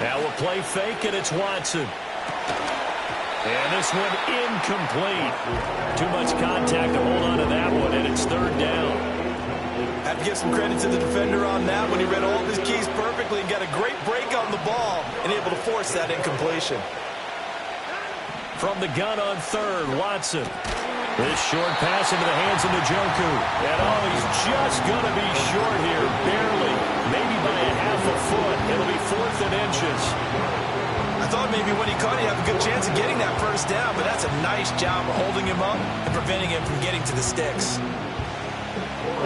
Now a play fake, and it's Watson. And this one incomplete. Too much contact to hold on to that one, and it's third down. Have to give some credit to the defender on that when he read all of his keys perfectly and got a great break on the ball and able to force that incompletion. From the gun on third, Watson. This short pass into the hands of Njoku. And he's just going to be short here, barely, maybe by a half a foot. It'll be 4th and inches. I thought maybe when he caught it, he'd have a good chance of getting that first down, but that's a nice job of holding him up and preventing him from getting to the sticks.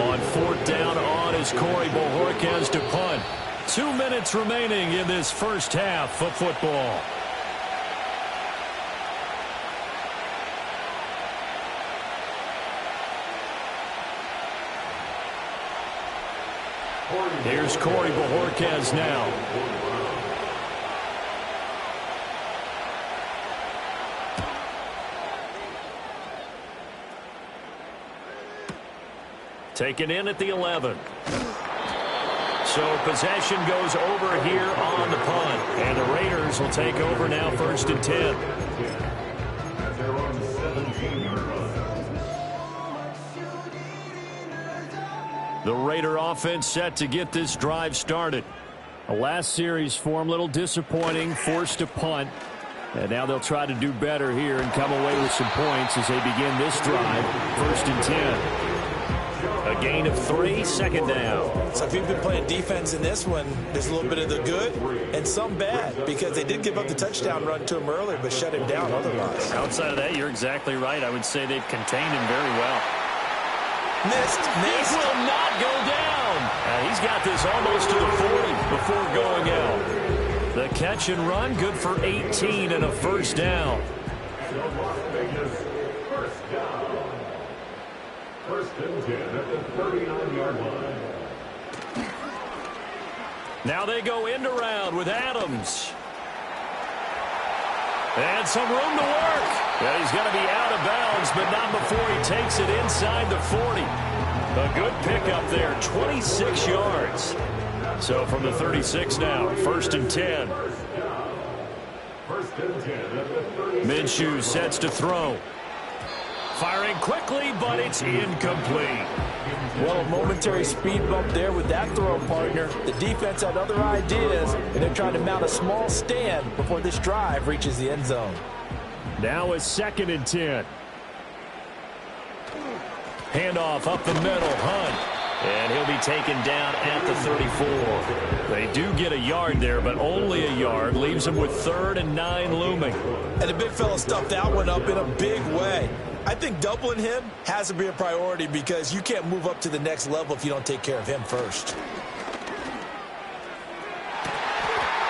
On 4th down on is Corey Bojorquez to punt. 2 minutes remaining in this first half of football. Here's Corey Bojorquez now. Taken in at the 11. So possession goes over here on the punt. And the Raiders will take over now, 1st and 10. The Raider offense set to get this drive started. The last series for them, a little disappointing, forced to punt. And now they'll try to do better here and come away with some points as they begin this drive, 1st and 10. A gain of 3, 2nd down. So if you've been playing defense in this one, there's a little bit of the good and some bad because they did give up the touchdown run to him earlier but shut him down otherwise. Outside of that, you're exactly right. I would say they've contained him very well. Missed. He will not go down. He's got this almost to the 40 before going out. The catch and run, good for 18 and a 1st down. First and 10 at the 39-yard line. Now they go end around with Adams. And some room to work. Yeah, he's going to be out of bounds, but not before he takes it inside the 40. A good pickup there, 26 yards. So from the 36 now, 1st and 10. First and 10 at the 36. Minshew sets to throw. Firing quickly, but it's incomplete. Well, a momentary speed bump there with that throw partner. The defense had other ideas, and they're trying to mount a small stand before this drive reaches the end zone. Now it's 2nd and 10. Handoff up the middle, Hunt. And he'll be taken down at the 34. They do get a yard there, but only a yard. Leaves them with 3rd and 9 looming. And the big fella stuffed that one up in a big way. I think doubling him has to be a priority because you can't move up to the next level if you don't take care of him first.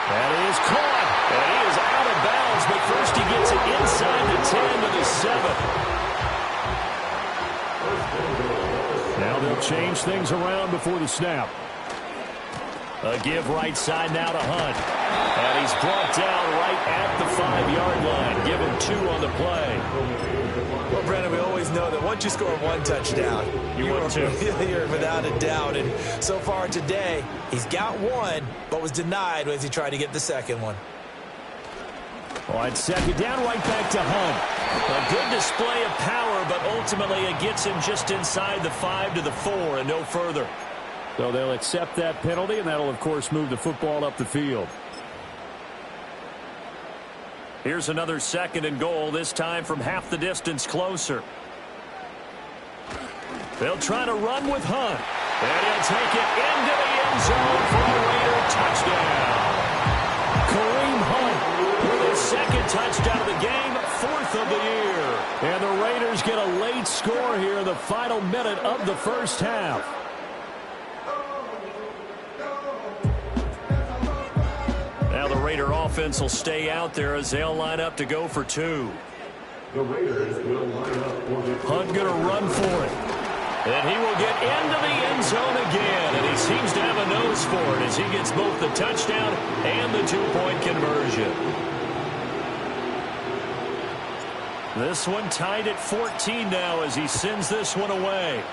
That is caught. And he is out of bounds, but first he gets it inside the 10 to the 7. Now they'll change things around before the snap. A give right side now to Hunt. And he's brought down right at the 5-yard line. Give him 2 on the play. Well, Brennan, we always know that once you score 1 touchdown, you are familiar without a doubt. And so far today, he's got 1, but was denied as he tried to get the second one. On 2nd down, right back to Hunt. A good display of power, but ultimately it gets him just inside the 5 to the 4 and no further. So they'll accept that penalty, and that'll, of course, move the football up the field. Here's another 2nd and goal, this time from half the distance closer. They'll try to run with Hunt. And he'll take it into the end zone for a Raider touchdown. Kareem Hunt with his 2nd touchdown of the game, 4th of the year. And the Raiders get a late score here in the final minute of the first half. Now the Raider offense will stay out there as they'll line up to go for 2. The Raiders will line up for the Hunt going to run for it. And he will get into the end zone again. And he seems to have a nose for it as he gets both the touchdown and the 2-point conversion. This one tied at 14 now as he sends this one away.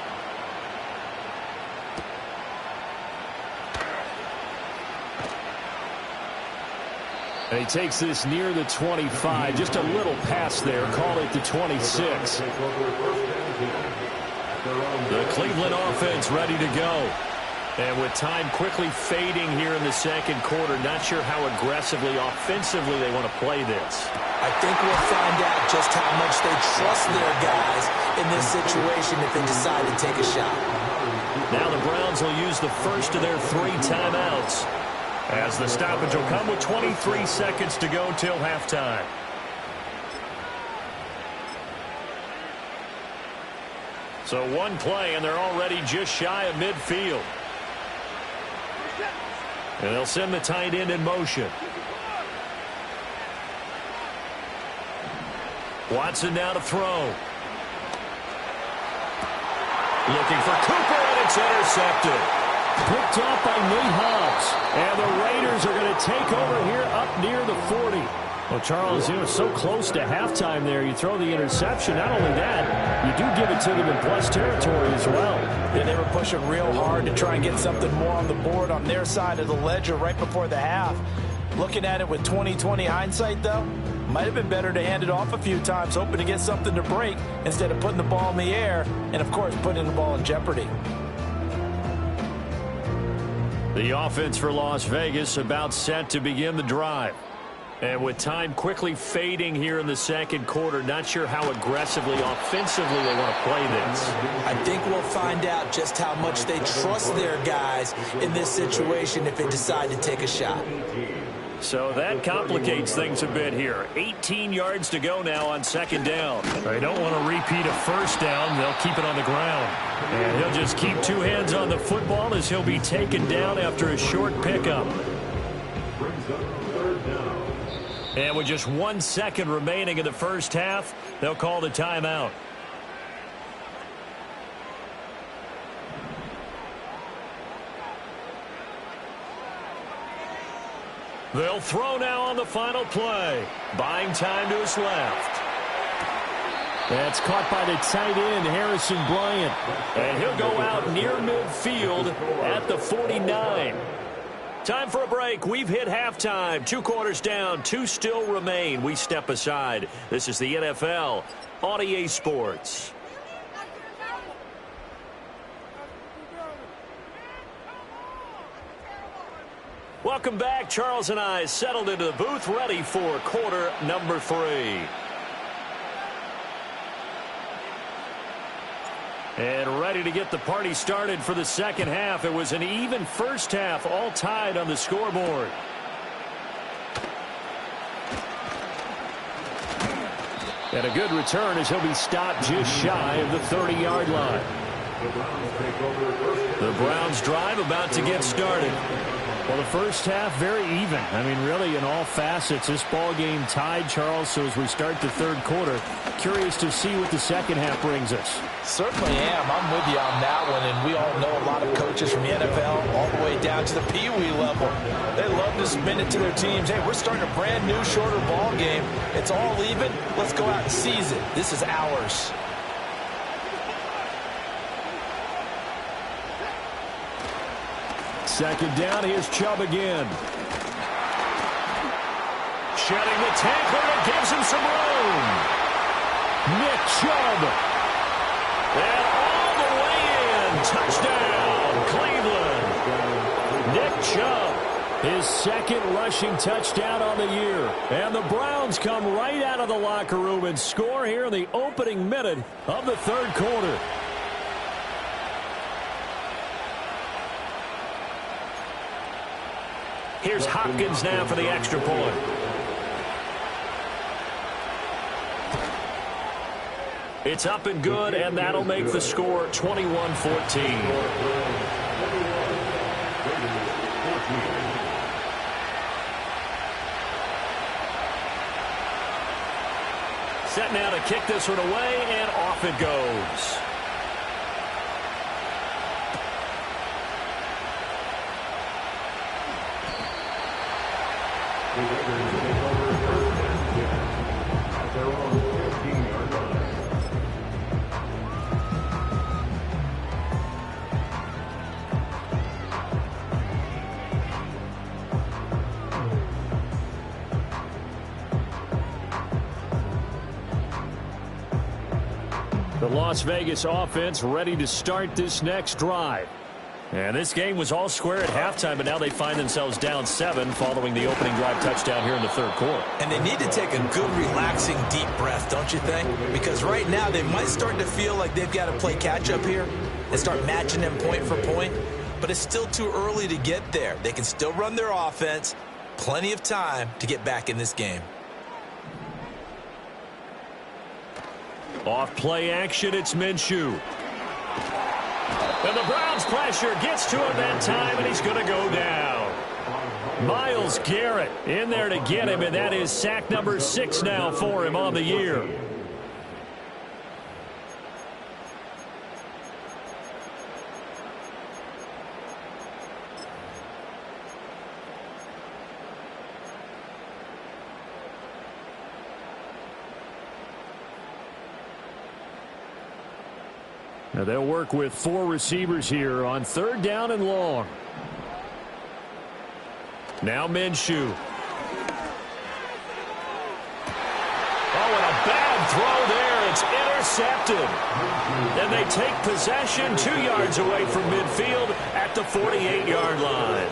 And he takes this near the 25. Just a little pass there. Call it the 26. The Cleveland offense ready to go. And with time quickly fading here in the second quarter, not sure how aggressively, offensively they want to play this. I think we'll find out just how much they trust their guys in this situation if they decide to take a shot. Now the Browns will use the first of their 3 timeouts, as the stoppage will come with 23 seconds to go till halftime. So one play, and they're already just shy of midfield. And they'll send the tight end in motion. Watson now to throw. Looking for Cooper, and it's intercepted. Picked off by Nate Hobbs. And the Raiders are going to take over here up near the 40. Well, Charles, so close to halftime there. You throw the interception. Not only that, you do give it to them in plus territory as well. Yeah, they were pushing real hard to try and get something more on the board on their side of the ledger right before the half. Looking at it with 20/20 hindsight, though, might have been better to hand it off a few times, hoping to get something to break instead of putting the ball in the air and, of course, putting the ball in jeopardy. The offense for Las Vegas about set to begin the drive. And with time quickly fading here in the second quarter, not sure how aggressively, offensively they want to play this. I think we'll find out just how much they trust their guys in this situation if they decide to take a shot. So that complicates things a bit here. 18 yards to go now on second down. They don't want to repeat a first down. They'll keep it on the ground. And he'll just keep 2 hands on the football as he'll be taken down after a short pickup. And with just 1 second remaining in the first half, they'll call the timeout. They'll throw now on the final play. Buying time to his left. That's caught by the tight end, Harrison Bryant. And he'll go out near midfield at the 49. Time for a break. We've hit halftime. 2 quarters down, 2 still remain. We step aside. This is the NFL on EA Sports. Welcome back. Charles and I settled into the booth, ready for quarter number 3. And ready to get the party started for the second half. It was an even first half, all tied on the scoreboard. And a good return as he'll be stopped just shy of the 30-yard line. The Browns drive about to get started. Well, the first half, very even. I mean, really, in all facets, this ball game tied, Charles. So as we start the third quarter, curious to see what the second half brings us. Certainly am. I'm with you on that one, and we all know a lot of coaches from the NFL all the way down to the Pee-wee level. They love to spin it to their teams. Hey, we're starting a brand new, shorter ball game. It's all even. Let's go out and seize it. This is ours. Second down, here's Chubb again. Shedding the tackle that gives him some room. Nick Chubb. And all the way in. Touchdown, Cleveland. Nick Chubb, his second rushing touchdown on the year. And the Browns come right out of the locker room and score here in the opening minute of the third quarter. Here's Hopkins now for the extra point. It's up and good, and that'll make the score 21-14. Set now to kick this one away, and off it goes. The Las Vegas offense ready to start this next drive. And this game was all square at halftime, but now they find themselves down 7 following the opening drive touchdown here in the third quarter. And they need to take a good, relaxing, deep breath, don't you think? Because right now they might start to feel like they've got to play catch-up here and start matching them point for point. But it's still too early to get there. They can still run their offense. Plenty of time to get back in this game. Off play action, it's Minshew. And the Browns pressure gets to him that time, and he's going to go down. Myles Garrett in there to get him, and that is sack number 6 now for him on the year. Now they'll work with 4 receivers here on 3rd down and long. Now Minshew. Oh, and a bad throw there. It's intercepted. And they take possession 2 yards away from midfield at the 48-yard line.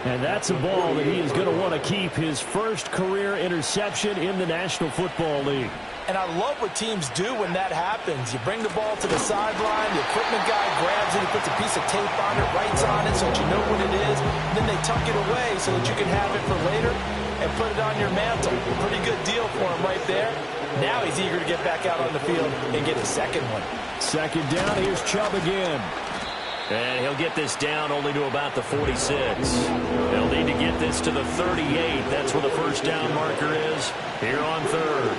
And that's a ball that he is going to want to keep, his first career interception in the National Football League. And I love what teams do when that happens. You bring the ball to the sideline, the equipment guy grabs it, he puts a piece of tape on it, writes on it so that you know what it is, and then they tuck it away so that you can have it for later and put it on your mantle. A pretty good deal for him right there. Now he's eager to get back out on the field and get his second one. 2nd down, here's Chubb again. And he'll get this down only to about the 46. They'll need to get this to the 38. That's where the first down marker is here on 3rd.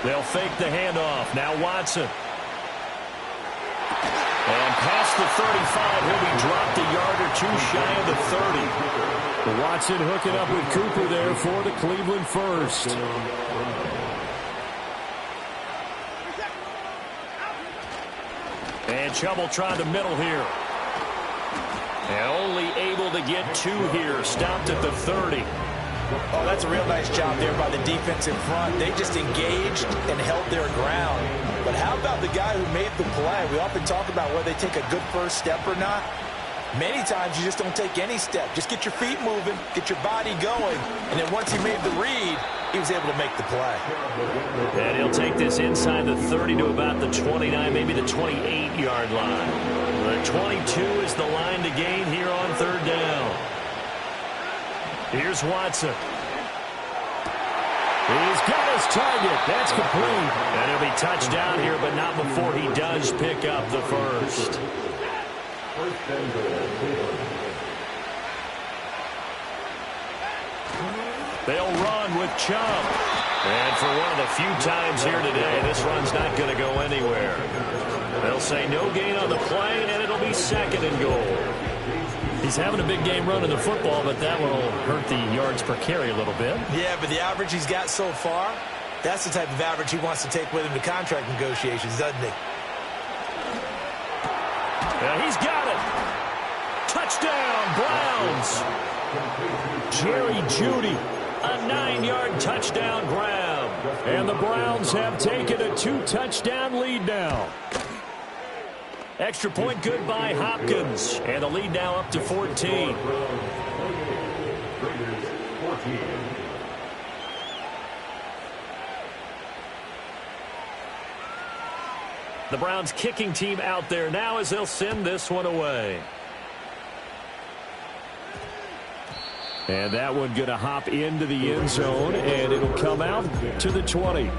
They'll fake the handoff. Now Watson. And past the 35, he'll be dropped a yard or 2 shy of the 30. Watson hooking up with Cooper there for the Cleveland first. And Chubb will try the middle here. And only able to get 2 here. Stopped at the 30. Oh, that's a real nice job there by the defense in front. They just engaged and held their ground. But how about the guy who made the play? We often talk about whether they take a good first step or not. Many times you just don't take any step. Just get your feet moving, get your body going, and then once he made the read, he was able to make the play. And he'll take this inside the 30 to about the 29, maybe the 28-yard line. The 22 is the line to gain here on 3rd down. Here's Watson. He's got his target. That's complete. And he'll be touched down here, but not before he does pick up the first. They'll run with Chubb. And for one of the few times here today, this run's not going to go anywhere. They'll say no gain on the play, and it'll be 2nd and goal. He's having a big game running the football, but that will hurt the yards per carry a little bit. Yeah, but the average he's got so far, that's the type of average he wants to take with him to contract negotiations, doesn't he? Yeah, he's got it. Touchdown, Browns. Jerry Jeudy, a 9-yard touchdown grab. And the Browns have taken a 2-touchdown lead now. Extra point good by Hopkins. And the lead now up to 14. The Browns kicking team out there now as they'll send this one away. And that one going to hop into the end zone, and it'll come out to the 20.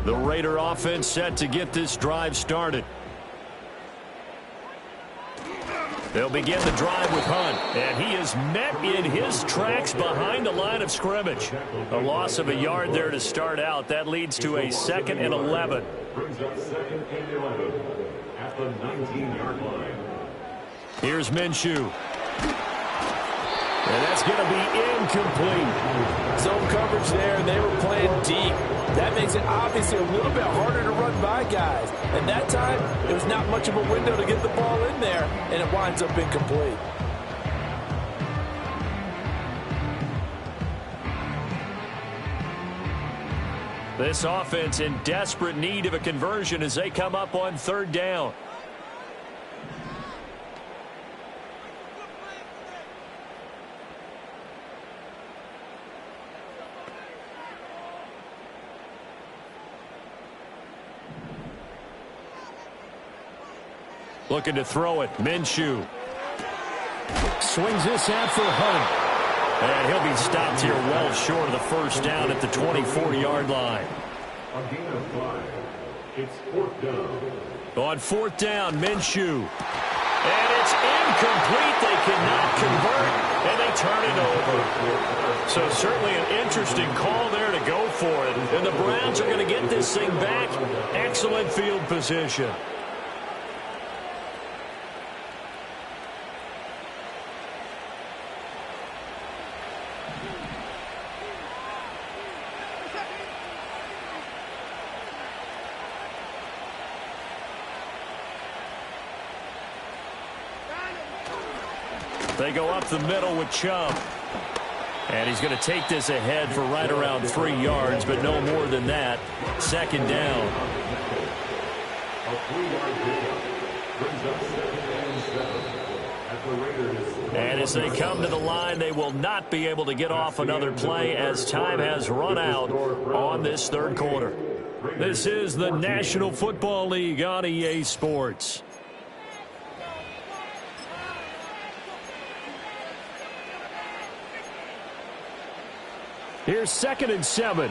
The Raider offense set to get this drive started. They'll begin the drive with Hunt, and he is met in his tracks behind the line of scrimmage. A loss of a yard there to start out. That leads to a 2nd and 11. Brings up 2nd and 11 at the 19-yard line. Here's Minshew. And that's going to be incomplete. Zone coverage there, and they were playing deep. That makes it obviously a little bit harder to run by guys. And that time, it was not much of a window to get the ball in there, and it winds up incomplete. This offense in desperate need of a conversion as they come up on third down. Looking to throw it. Minshew. Swings this out for Hunt. And he'll be stopped here well short of the first down at the 24-yard line. A gain of 5. It's fourth down. On fourth down, Minshew. And it's incomplete. They cannot convert, and they turn it over. So certainly an interesting call there to go for it. And the Browns are going to get this thing back. Excellent field position. They go up the middle with Chubb. And he's going to take this ahead for right around 3 yards, but no more than that. Second down. A 3-yard pickup brings up 2nd and 7 at the Raiders. And as they come to the line, they will not be able to get off another play as time has run out on this third quarter. This is the National Football League on EA Sports. Here's 2nd and 7.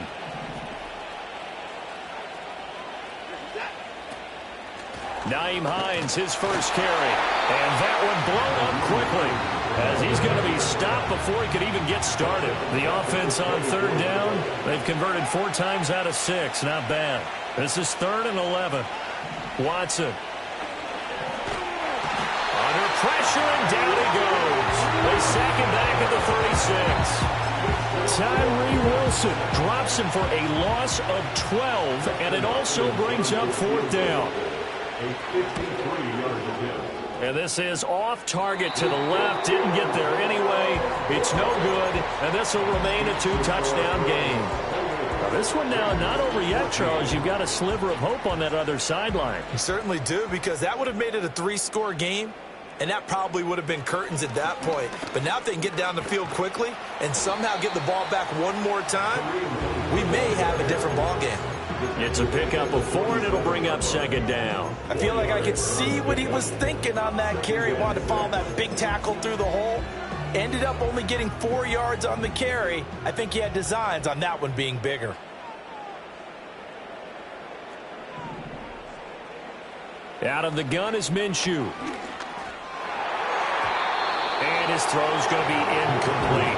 Nyheim Hines, his first carry. And that one blown up quickly as he's going to be stopped before he could even get started. The offense on third down, they've converted 4 times out of 6. Not bad. This is 3rd and 11. Watson. Under pressure, and down he goes. They sack him back at the 36. Tyree Wilson drops him for a loss of 12, and it also brings up 4th down. A 53-yard attempt. And this is off target to the left. Didn't get there anyway. It's no good, and this will remain a 2-touchdown game. Now this one now not over yet, Charles. You've got a sliver of hope on that other sideline. You certainly do, because that would have made it a 3-score game. And that probably would have been curtains at that point. But now if they can get down the field quickly and somehow get the ball back one more time, we may have a different ball game. It's a pickup of 4, and it'll bring up 2nd down. I feel like I could see what he was thinking on that carry. Wanted to follow that big tackle through the hole. Ended up only getting 4 yards on the carry. I think he had designs on that one being bigger. Out of the gun is Minshew. And his throw is going to be incomplete.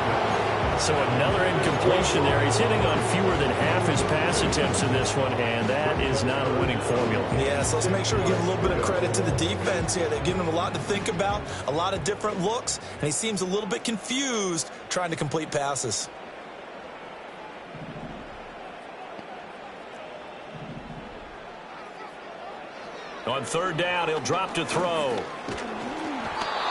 So another incompletion there. He's hitting on fewer than half his pass attempts in this one, and that is not a winning formula. Yeah, so let's make sure we give a little bit of credit to the defense here. They're giving him a lot to think about, a lot of different looks, and he seems a little bit confused trying to complete passes. On third down, he'll drop to throw.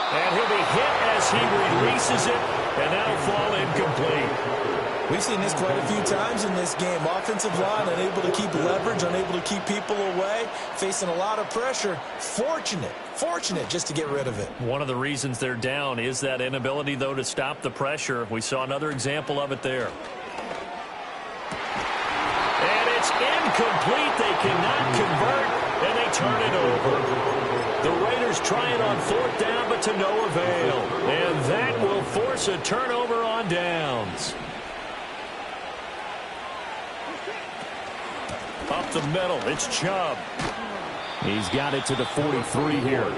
And he'll be hit as he releases it, and that'll fall incomplete. We've seen this quite a few times in this game. Offensive line unable to keep leverage, unable to keep people away, facing a lot of pressure. Fortunate just to get rid of it. One of the reasons they're down is that inability, though, to stop the pressure. We saw another example of it there. And it's incomplete. They cannot convert, and they turn it over. The Raiders try it on 4th down, but to no avail. And that will force a turnover on downs. Up the middle, it's Chubb. He's got it to the 43 here.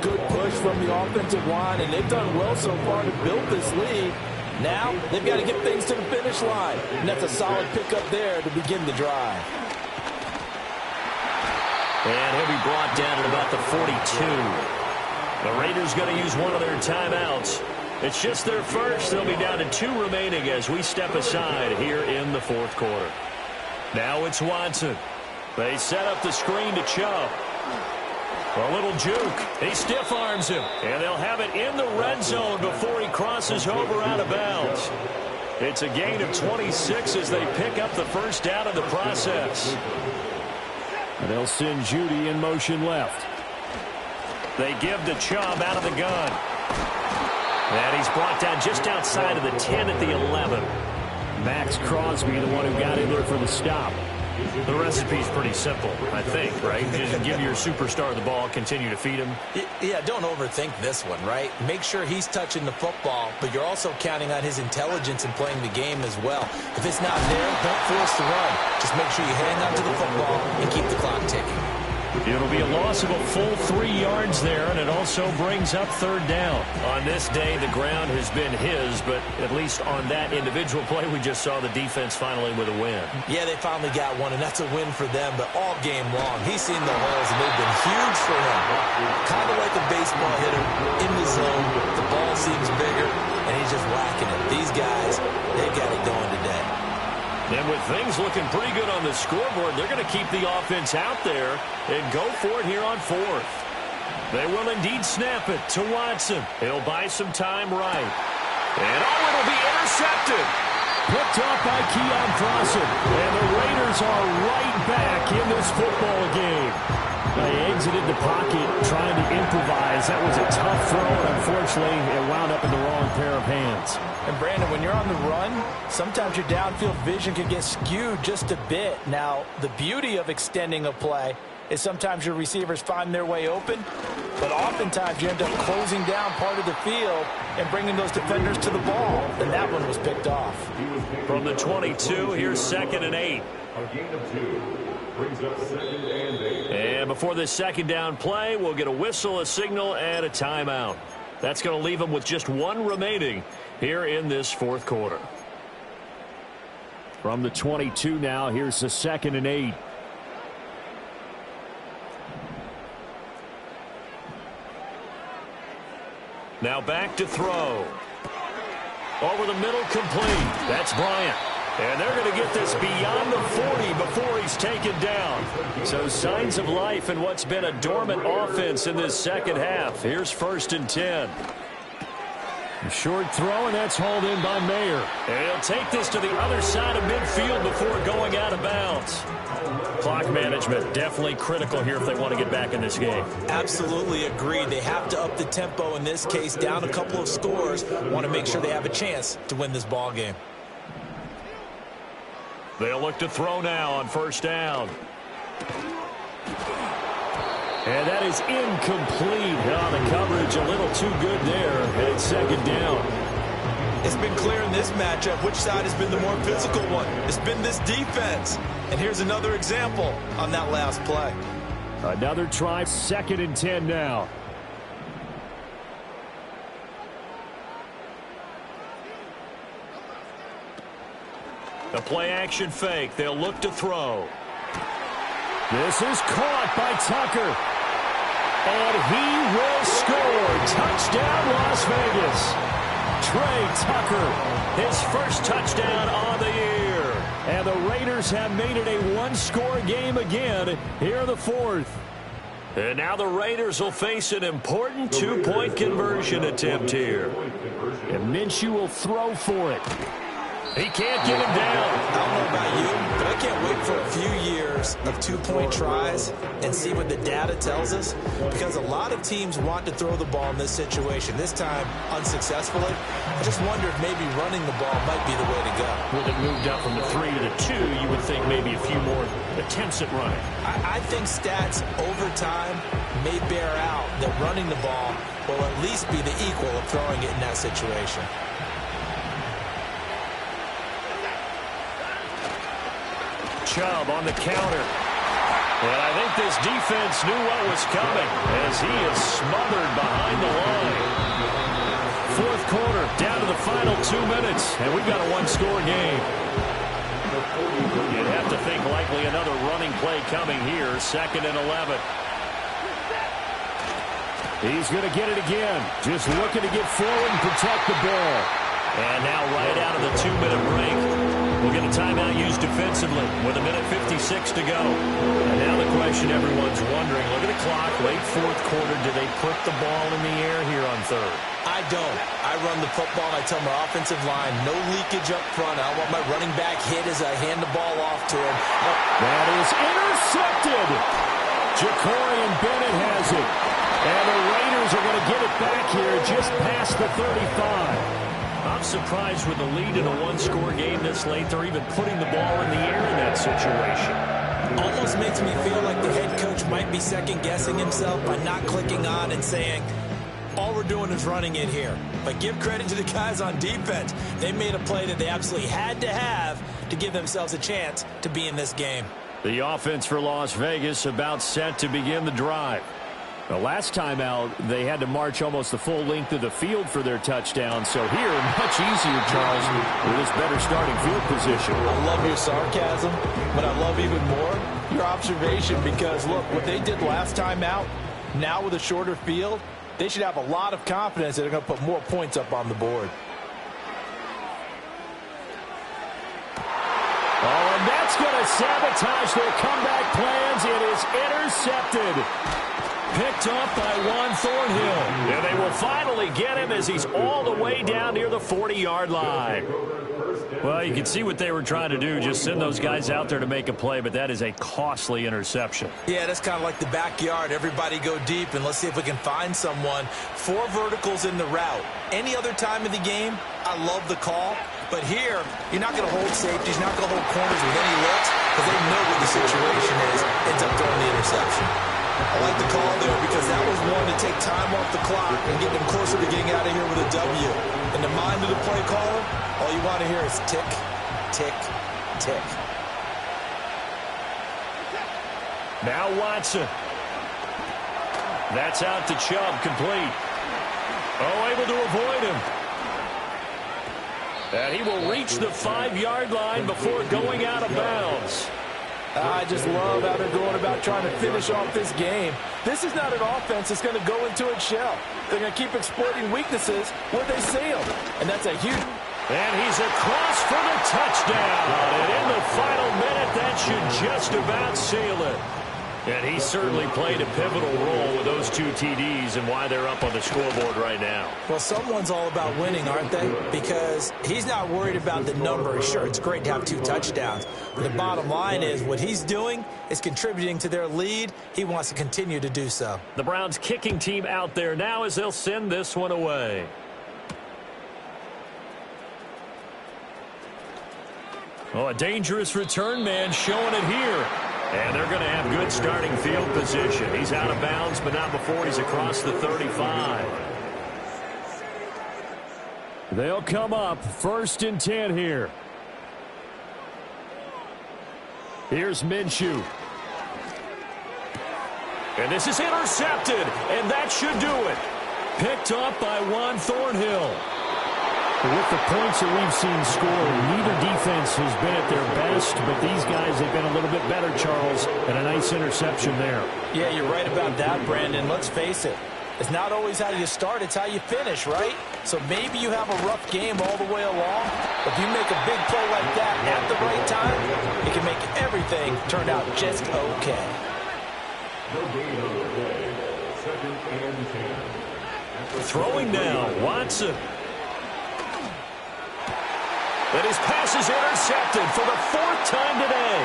Good push from the offensive line, and they've done well so far to build this lead. Now they've got to get things to the finish line, and that's a solid pickup there to begin the drive. And he'll be brought down at about the 42. The Raiders going to use one of their timeouts. It's just their first. They'll be down to 2 remaining as we step aside here in the fourth quarter. Now it's Watson. They set up the screen to Chubb. A little juke. He stiff arms him. And they'll have it in the red zone before he crosses over out of bounds. It's a gain of 26 as they pick up the first down in the process. And they'll send Judy in motion left. They give to Chubb out of the gun. And he's brought down just outside of the 10 at the 11. Max Crosby, the one who got in there for the stop. The recipe's pretty simple, I think, right? Just give your superstar the ball, continue to feed him. Yeah, don't overthink this one, right? Make sure he's touching the football, but you're also counting on his intelligence in playing the game as well. If it's not there, don't force the run. Just make sure you hang on to the football and keep the clock ticking. It'll be a loss of a full 3 yards there, and it also brings up third down. On this day, the ground has been his, but at least on that individual play, we just saw the defense finally with a win. Yeah, they finally got one, and that's a win for them, but all game long, he's seen the holes, and they've been huge for him. Kind of like a baseball hitter in the zone. The ball seems bigger, and he's just whacking it. These guys, they got it going today. And with things looking pretty good on the scoreboard, they're going to keep the offense out there and go for it here on fourth. They will indeed snap it to Watson. He'll buy some time right. And it'll be intercepted. Picked off by Keon Crossen. And the Raiders are right back in this football game. They exited the pocket trying to improvise. That was a tough throw, and unfortunately, it wound up in the wrong pair of hands. And, Brandon, when you're on the run, sometimes your downfield vision can get skewed just a bit. Now, the beauty of extending a play is sometimes your receivers find their way open, but oftentimes you end up closing down part of the field and bringing those defenders to the ball, and that one was picked off. From the 22, here's 2nd and 8. A gain of 2 brings up 2nd and 8. And before this second down play, we'll get a whistle, a signal, and a timeout. That's going to leave them with just 1 remaining here in this fourth quarter. From the 22 now, here's the 2nd and 8. Now back to throw. Over the middle, complete. That's Bryant. And they're going to get this beyond the 40 before he's taken down. So signs of life in what's been a dormant offense in this second half. Here's 1st and 10. A short throw, and that's hauled in by Mayer. And he'll take this to the other side of midfield before going out of bounds. Clock management definitely critical here if they want to get back in this game. Absolutely agreed. They have to up the tempo in this case, down a couple of scores. Want to make sure they have a chance to win this ball game. They'll look to throw now on 1st down. And that is incomplete. The coverage a little too good there. And it's 2nd down. It's been clear in this matchup which side has been the more physical one. It's been this defense. And here's another example on that last play. Another try, 2nd and 10 now. The play-action fake. They'll look to throw. This is caught by Tucker. And he will score. Touchdown, Las Vegas. Trey Tucker, his first touchdown on the year. And the Raiders have made it a 1-score game again here in the fourth. And now the Raiders will face an important 2-point conversion attempt here. And Minshew will throw for it. He can't get him down. I don't know about you, but I can't wait for a few years of 2-point tries and see what the data tells us, because a lot of teams want to throw the ball in this situation. This time, unsuccessfully. I just wonder if maybe running the ball might be the way to go. With it moved up from the 3 to the 2, you would think maybe a few more attempts at running. I think stats over time may bear out that running the ball will at least be the equal of throwing it in that situation. Chubb on the counter. And I think this defense knew what was coming as he is smothered behind the line. Fourth quarter, down to the final 2 minutes, and we've got a 1-score game. You'd have to think likely another running play coming here, 2nd and 11. He's going to get it again. Just looking to get forward and protect the ball. And now right out of the 2-minute break, we'll get a timeout used defensively with 1:56 to go. And now the question everyone's wondering, look at the clock, late fourth quarter, do they put the ball in the air here on third? I don't. I run the football, and I tell my offensive line, no leakage up front. I want my running back hit as I hand the ball off to him. That is intercepted. Ja'Cory Bennett has it. And the Raiders are going to get it back here just past the 35. I'm surprised with the lead in a one-score game this late, they're even putting the ball in the air in that situation. Almost makes me feel like the head coach might be second-guessing himself by not clicking on and saying, all we're doing is running it here. But give credit to the guys on defense. They made a play that they absolutely had to have to give themselves a chance to be in this game. The offense for Las Vegas about set to begin the drive. The last time out, they had to march almost the full length of the field for their touchdown. So here, much easier, Charles, with this better starting field position. I love your sarcasm, but I love even more your observation because, look, what they did last time out, now with a shorter field, they should have a lot of confidence that they're going to put more points up on the board. Oh, and that's going to sabotage their comeback plans. It is intercepted. Picked up by Juan Thornhill. And they will finally get him as he's all the way down near the 40-yard line. Well, you can see what they were trying to do, just send those guys out there to make a play, but that is a costly interception. Yeah, that's kind of like the backyard. Everybody go deep, and let's see if we can find someone. 4 verticals in the route. Any other time of the game, I love the call. But here, you're not going to hold safeties, you're not going to hold corners with any looks because they know what the situation is. Ends up throwing the interception. I like the call there because that was one to take time off the clock and get them closer to getting out of here with a W. In the mind of the play caller, all you want to hear is tick, tick, tick. Now Watson. That's out to Chubb, complete. Oh, able to avoid him. And he will reach the 5-yard line before going out of bounds. I just love how they're going about trying to finish off this game. This is not an offense that's going to go into its shell. They're going to keep exploiting weaknesses where they see them. And that's a huge... And he's across for the touchdown. And in the final minute, that should just about seal it. And he certainly played a pivotal role with those 2 TDs and why they're up on the scoreboard right now. Well, someone's all about winning, aren't they? Because he's not worried about the number. Sure, it's great to have 2 touchdowns. But the bottom line is what he's doing is contributing to their lead. He wants to continue to do so. The Browns kicking team out there now as they'll send this one away. Oh, a dangerous return man showing it here. And they're going to have good starting field position. He's out of bounds, but not before he's across the 35. They'll come up 1st and 10 here. Here's Minshew. And this is intercepted, and that should do it. Picked up by Juan Thornhill. With the points that we've seen scored, neither defense has been at their best, but these guys have been a little bit better, Charles, and a nice interception there. Yeah, you're right about that, Brandon. Let's face it. It's not always how you start, it's how you finish, right? So maybe you have a rough game all the way along, but if you make a big play like that at the right time, it can make everything turn out just okay. Throwing now, Watson. And his pass is intercepted for the 4th time today.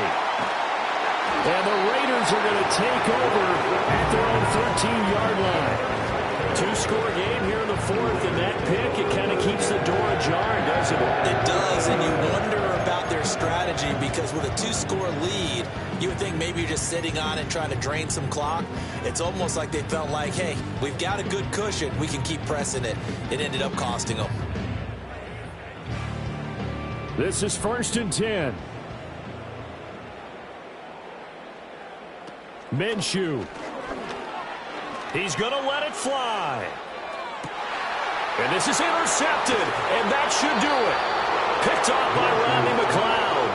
And the Raiders are going to take over at their own 13-yard line. 2-score game here in the 4th, and that pick, it kind of keeps the door ajar, doesn't it? It does, and you wonder about their strategy because with a 2-score lead, you would think maybe you're just sitting on it trying to drain some clock. It's almost like they felt like, hey, we've got a good cushion. We can keep pressing it. It ended up costing them. This is 1st and 10. Minshew. He's going to let it fly. And this is intercepted, and that should do it. Picked off by Rodney McLeod.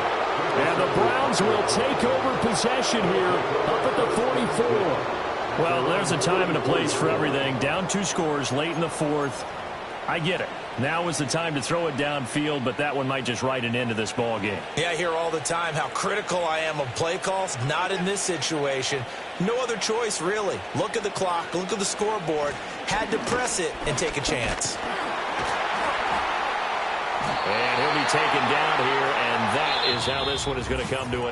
And the Browns will take over possession here up at the 44. Well, there's a time and a place for everything. Down 2 scores late in the fourth. I get it. Now is the time to throw it downfield, but that one might just write an end to this ball game. Yeah, I hear all the time how critical I am of play calls. Not in this situation. No other choice, really. Look at the clock. Look at the scoreboard. Had to press it and take a chance. And he'll be taken down here, and that is how this one is going to come to an end.